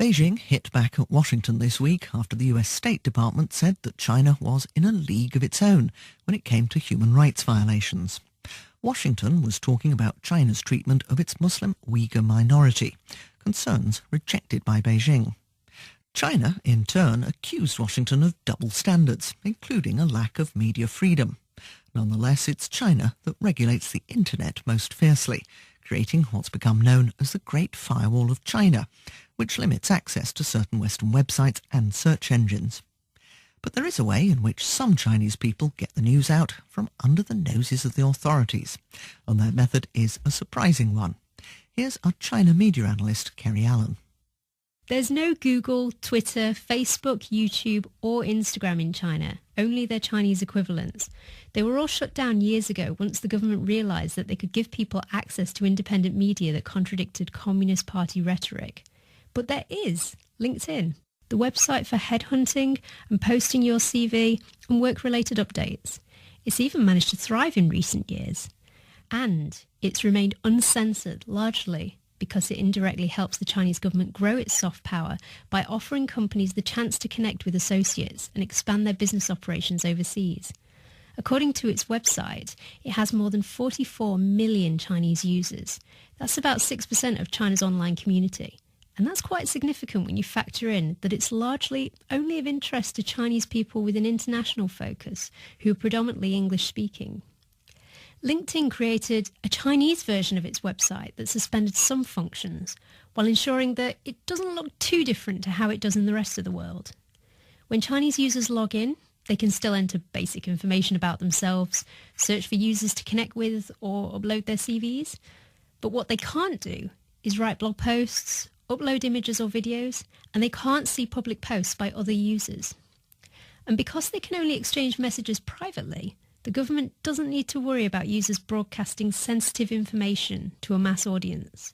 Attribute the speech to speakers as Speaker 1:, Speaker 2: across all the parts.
Speaker 1: Beijing hit back at Washington this week after the US State Department said that China was in a league of its own when it came to human rights violations. Washington was talking about China's treatment of its Muslim Uyghur minority, concerns rejected by Beijing. China, in turn, accused Washington of double standards, including a lack of media freedom. Nonetheless, it's China that regulates the internet most fiercely, creating what's become known as the Great Firewall of China, which limits access to certain Western websites and search engines. But there is a way in which some Chinese people get the news out from under the noses of the authorities, and their method is a surprising one. Here's our China media analyst, Kerry Allen.
Speaker 2: There's no Google, Twitter, Facebook, YouTube or Instagram in China, only their Chinese equivalents. They were all shut down years ago once the government realised that they could give people access to independent media that contradicted Communist Party rhetoric. But there is LinkedIn, the website for headhunting and posting your CV and work-related updates. It's even managed to thrive in recent years. And it's remained uncensored, largely because it indirectly helps the Chinese government grow its soft power by offering companies the chance to connect with associates and expand their business operations overseas. According to its website, it has more than 44 million Chinese users. That's about 6% of China's online community. And that's quite significant when you factor in that it's largely only of interest to Chinese people with an international focus who are predominantly English-speaking. LinkedIn created a Chinese version of its website that suspended some functions while ensuring that it doesn't look too different to how it does in the rest of the world. When Chinese users log in, they can still enter basic information about themselves, search for users to connect with or upload their CVs. But what they can't do is write blog posts, upload images or videos, and they can't see public posts by other users. And because they can only exchange messages privately, the government doesn't need to worry about users broadcasting sensitive information to a mass audience.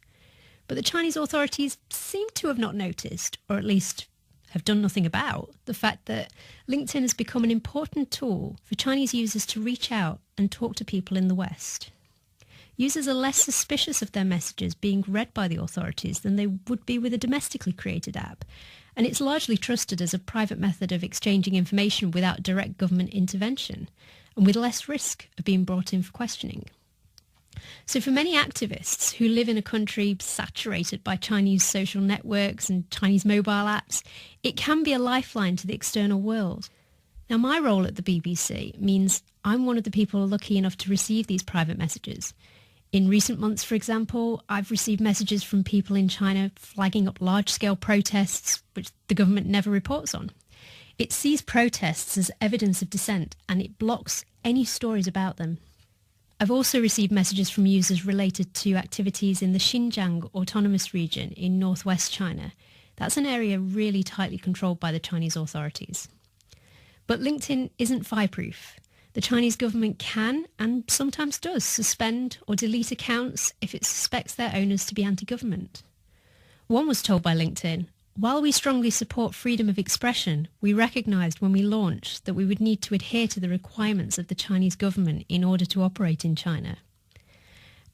Speaker 2: But the Chinese authorities seem to have not noticed, or at least have done nothing about, the fact that LinkedIn has become an important tool for Chinese users to reach out and talk to people in the West. Users are less suspicious of their messages being read by the authorities than they would be with a domestically created app, and it's largely trusted as a private method of exchanging information without direct government intervention, and with less risk of being brought in for questioning. So for many activists who live in a country saturated by Chinese social networks and Chinese mobile apps, it can be a lifeline to the external world. Now, my role at the BBC means I'm one of the people lucky enough to receive these private messages. In recent months, for example, I've received messages from people in China flagging up large-scale protests, which the government never reports on. It sees protests as evidence of dissent and it blocks any stories about them. I've also received messages from users related to activities in the Xinjiang Autonomous Region in northwest China. That's an area really tightly controlled by the Chinese authorities. But LinkedIn isn't fireproof. The Chinese government can, and sometimes does, suspend or delete accounts if it suspects their owners to be anti-government. One was told by LinkedIn, "While we strongly support freedom of expression, we recognised when we launched that we would need to adhere to the requirements of the Chinese government in order to operate in China."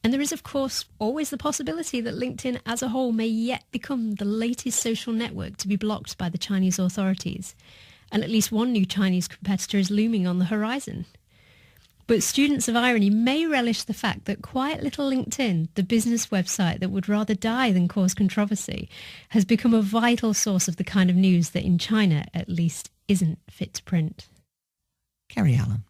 Speaker 2: And there is, of course, always the possibility that LinkedIn as a whole may yet become the latest social network to be blocked by the Chinese authorities. And at least one new Chinese competitor is looming on the horizon. But students of irony may relish the fact that quiet little LinkedIn, the business website that would rather die than cause controversy, has become a vital source of the kind of news that in China, at least, isn't fit to print.
Speaker 1: Kerry Allen.